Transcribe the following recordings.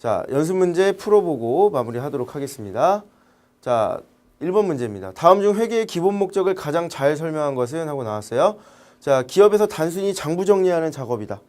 자, 연습 문제 풀어보고 마무리하도록 하겠습니다. 자, 1번 문제입니다. 다음 중 회계의 기본 목적을 가장 잘 설명한 것은 하고 나왔어요. 자, 기업에서 단순히 장부 정리하는 작업이다.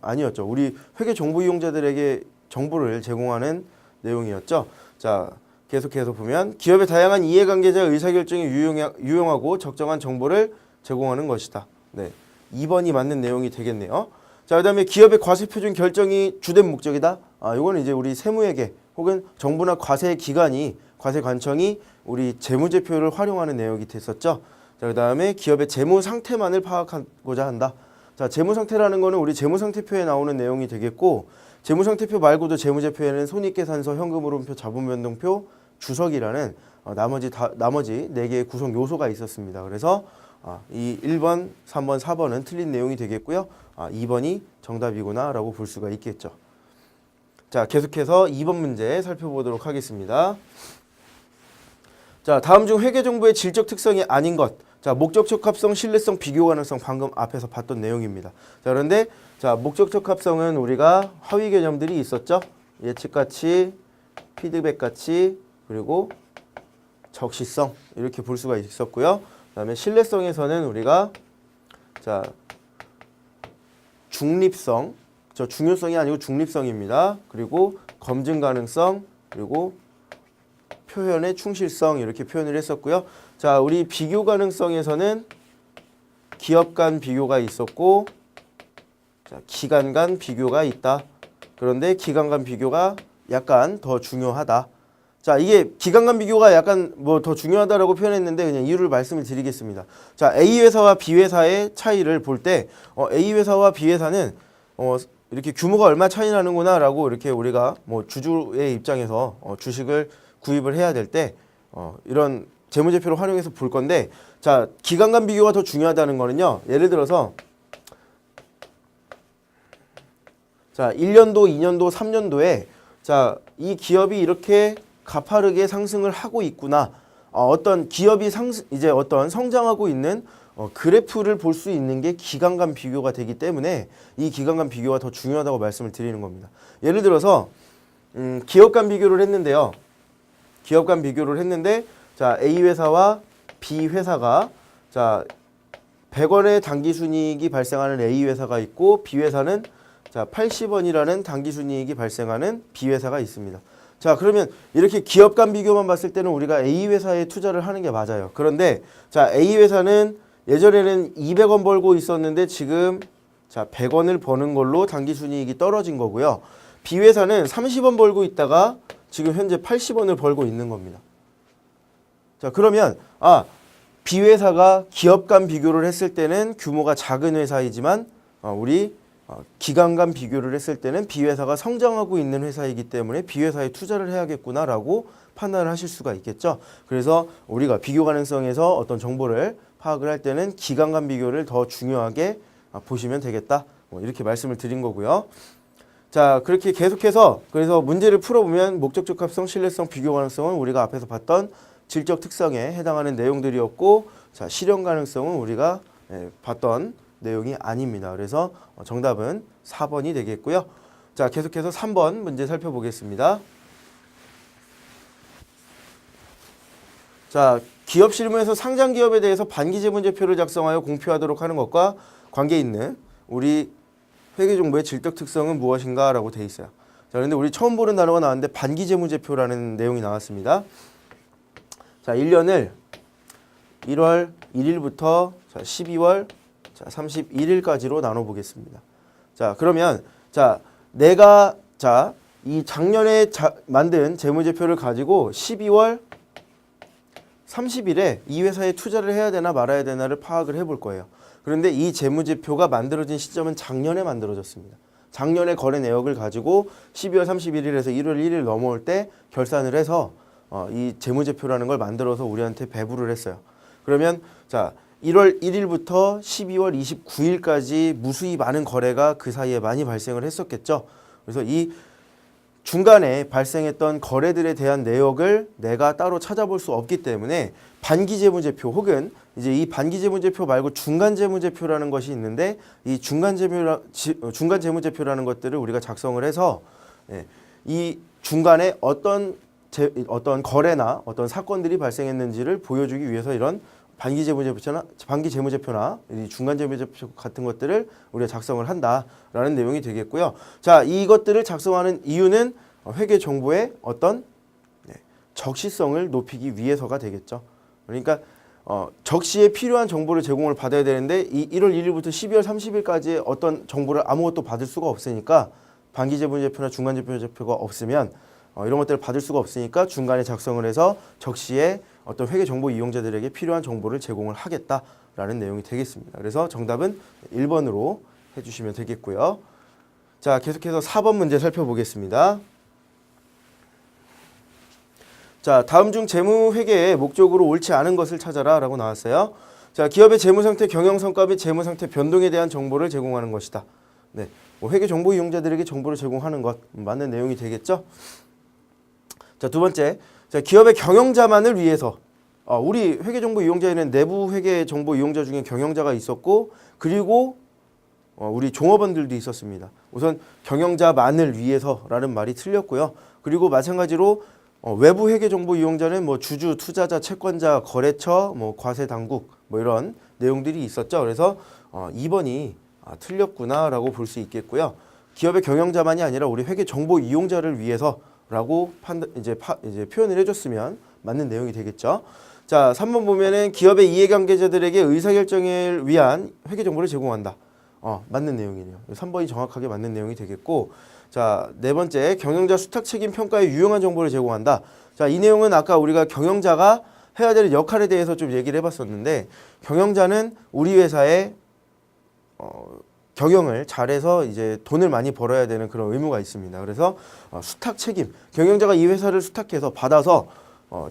아니었죠. 우리 회계 정보 이용자들에게 정보를 제공하는 내용이었죠. 자, 계속해서 보면 기업의 다양한 이해관계자 의사결정에 유용하고 적정한 정보를 제공하는 것이다. 네, 2번이 맞는 내용이 되겠네요. 자, 그 다음에 기업의 과세표준 결정이 주된 목적이다. 이거는 이제 우리 세무회계 혹은 정부나 과세기관이 과세관청이 우리 재무제표를 활용하는 내용이 됐었죠. 자, 그 다음에 기업의 재무 상태만을 파악하고자 한다. 자, 재무 상태라는 거는 우리 재무 상태표에 나오는 내용이 되겠고, 재무 상태표 말고도 재무제표에는 손익계산서, 현금흐름표, 자본변동표, 주석이라는 나머지 4개의 구성 요소가 있었습니다. 그래서 이 1번, 3번, 4번은 틀린 내용이 되겠고요. 2번이 정답이구나 라고 볼 수가 있겠죠. 자, 계속해서 2번 문제 살펴보도록 하겠습니다. 자, 다음 중 회계정보의 질적 특성이 아닌 것. 자, 목적 적합성, 신뢰성, 비교 가능성 방금 앞에서 봤던 내용입니다. 자, 그런데 자, 목적 적합성은 우리가 하위 개념들이 있었죠. 예측가치, 피드백가치, 그리고 적시성 이렇게 볼 수가 있었고요. 그다음에 신뢰성에서는 우리가 자, 중립성, 저 중요성이 아니고 중립성입니다. 그리고 검증 가능성, 그리고 표현의 충실성 이렇게 표현을 했었고요. 자, 우리 비교 가능성에서는 기업 간 비교가 있었고, 자, 기간 간 비교가 있다. 그런데 기간 간 비교가 약간 더 중요하다. 자, 이게 기간 간 비교가 약간 뭐 더 중요하다라고 표현했는데 그냥 이유를 말씀을 드리겠습니다. 자, A 회사와 B 회사의 차이를 볼 때 A 회사와 B 회사는 이렇게 규모가 얼마 차이 나는구나라고 이렇게 우리가 뭐 주주의 입장에서 주식을 구입을 해야 될 때 이런 재무제표를 활용해서 볼 건데, 자, 기간 간 비교가 더 중요하다는 거는요. 예를 들어서 자, 1년도, 2년도, 3년도에 자, 이 기업이 이렇게 가파르게 상승을 하고 있구나. 어떤 기업이 이제 어떤 성장하고 있는 그래프를 볼 수 있는 게 기간 간 비교가 되기 때문에 이 기간 간 비교가 더 중요하다고 말씀을 드리는 겁니다. 예를 들어서 기업 간 비교를 했는데요. 기업 간 비교를 했는데 자, A 회사와 B 회사가 자, 100원의 당기순이익이 발생하는 A 회사가 있고, B 회사는 자, 80원이라는 당기순이익이 발생하는 B 회사가 있습니다. 자, 그러면 이렇게 기업 간 비교만 봤을 때는 우리가 A 회사에 투자를 하는 게 맞아요. 그런데 자, A 회사는 예전에는 200원 벌고 있었는데 지금 자, 100원을 버는 걸로 당기순이익이 떨어진 거고요. B 회사는 30원 벌고 있다가 지금 현재 80원을 벌고 있는 겁니다. 자, 그러면 B 회사가 기업 간 비교를 했을 때는 규모가 작은 회사이지만 우리 기간 간 비교를 했을 때는 B 회사가 성장하고 있는 회사이기 때문에 B 회사에 투자를 해야겠구나라고 판단을 하실 수가 있겠죠. 그래서 우리가 비교 가능성에서 어떤 정보를 파악을 할 때는 기간 간 비교를 더 중요하게 보시면 되겠다. 이렇게 말씀을 드린 거고요. 자, 그렇게 계속해서 그래서 문제를 풀어보면 목적 적합성, 신뢰성, 비교 가능성은 우리가 앞에서 봤던 질적 특성에 해당하는 내용들이었고, 자, 실현 가능성은 우리가 봤던 내용이 아닙니다. 그래서 정답은 4번이 되겠고요. 자, 계속해서 3번 문제 살펴보겠습니다. 자, 기업 실무에서 상장 기업에 대해서 반기재무제표를 작성하여 공표하도록 하는 것과 관계 있는 우리 회계정보의 질적 특성은 무엇인가 라고 돼 있어요. 자, 그런데 우리 처음 보는 단어가 나왔는데 반기재무제표라는 내용이 나왔습니다. 자, 1년을 1월 1일부터 12월 31일까지로 나눠 보겠습니다. 자, 그러면 자, 내가 이 작년에 만든 재무제표를 가지고 12월 30일에 이 회사에 투자를 해야 되나 말아야 되나를 파악을 해볼 거예요. 그런데 이 재무제표가 만들어진 시점은 작년에 만들어졌습니다. 작년에 거래 내역을 가지고 12월 31일에서 1월 1일 넘어올 때 결산을 해서 이 재무제표라는 걸 만들어서 우리한테 배부를 했어요. 그러면 자, 1월 1일부터 12월 29일까지 무수히 많은 거래가 그 사이에 많이 발생을 했었겠죠. 그래서 이 중간에 발생했던 거래들에 대한 내역을 내가 따로 찾아볼 수 없기 때문에 반기재무제표 혹은 이제 이 반기재무제표 말고 중간재무제표라는 것이 있는데 이 중간재무제표라는 것들을 우리가 작성을 해서 이 중간에 어떤 거래나 어떤 사건들이 발생했는지를 보여주기 위해서 이런 반기재무제표나 이 중간재무제표 같은 것들을 우리가 작성을 한다라는 내용이 되겠고요. 자, 이것들을 작성하는 이유는 회계 정보의 어떤 적시성을 높이기 위해서가 되겠죠. 그러니까 적시에 필요한 정보를 제공을 받아야 되는데 1월 1일부터 12월 30일까지 어떤 정보를 아무것도 받을 수가 없으니까 반기재무제표나 중간재무제표가 없으면 이런 것들을 받을 수가 없으니까 중간에 작성을 해서 적시에 어떤 회계정보 이용자들에게 필요한 정보를 제공을 하겠다라는 내용이 되겠습니다. 그래서 정답은 1번으로 해주시면 되겠고요. 자, 계속해서 4번 문제 살펴보겠습니다. 자, 다음 중 재무회계의 목적으로 옳지 않은 것을 찾아라 라고 나왔어요. 자, 기업의 재무상태, 경영성과 및 재무상태 변동에 대한 정보를 제공하는 것이다. 네, 뭐 회계정보 이용자들에게 정보를 제공하는 것 맞는 내용이 되겠죠. 자, 두 번째, 자, 기업의 경영자만을 위해서 우리 회계정보 이용자에는 내부 회계정보 이용자 중에 경영자가 있었고 그리고 우리 종업원들도 있었습니다. 우선 경영자만을 위해서라는 말이 틀렸고요. 그리고 마찬가지로 외부 회계정보 이용자는 뭐 주주, 투자자, 채권자, 거래처, 뭐 과세당국 뭐 이런 내용들이 있었죠. 그래서 2번이 틀렸구나라고 볼 수 있겠고요. 기업의 경영자만이 아니라 우리 회계정보 이용자를 위해서라고 이제 표현을 해줬으면 맞는 내용이 되겠죠. 자, 3번 보면은 기업의 이해관계자들에게 의사결정을 위한 회계정보를 제공한다. 맞는 내용이네요. 3번이 정확하게 맞는 내용이 되겠고, 자, 네 번째, 경영자 수탁 책임 평가에 유용한 정보를 제공한다. 자, 이 내용은 아까 우리가 경영자가 해야 되는 역할에 대해서 좀 얘기를 해봤었는데, 경영자는 우리 회사의 경영을 잘해서 이제 돈을 많이 벌어야 되는 그런 의무가 있습니다. 그래서 수탁 책임, 경영자가 이 회사를 수탁해서 받아서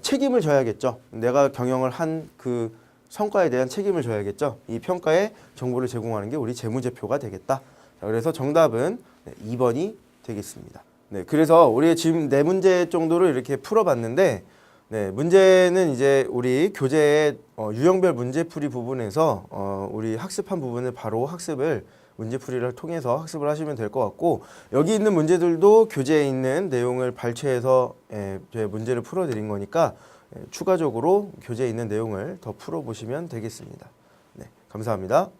책임을 져야겠죠. 내가 경영을 한 그 성과에 대한 책임을 져야겠죠. 이 평가에 정보를 제공하는 게 우리 재무제표가 되겠다. 자, 그래서 정답은 2번이 되겠습니다. 네, 그래서 우리 지금 4문제 정도를 이렇게 풀어봤는데, 네, 문제는 이제 우리 교재의 유형별 문제풀이 부분에서 우리 학습한 부분을 바로 문제풀이를 통해서 학습을 하시면 될 것 같고, 여기 있는 문제들도 교재에 있는 내용을 발췌해서 문제를 풀어드린 거니까 추가적으로 교재에 있는 내용을 더 풀어보시면 되겠습니다. 네, 감사합니다.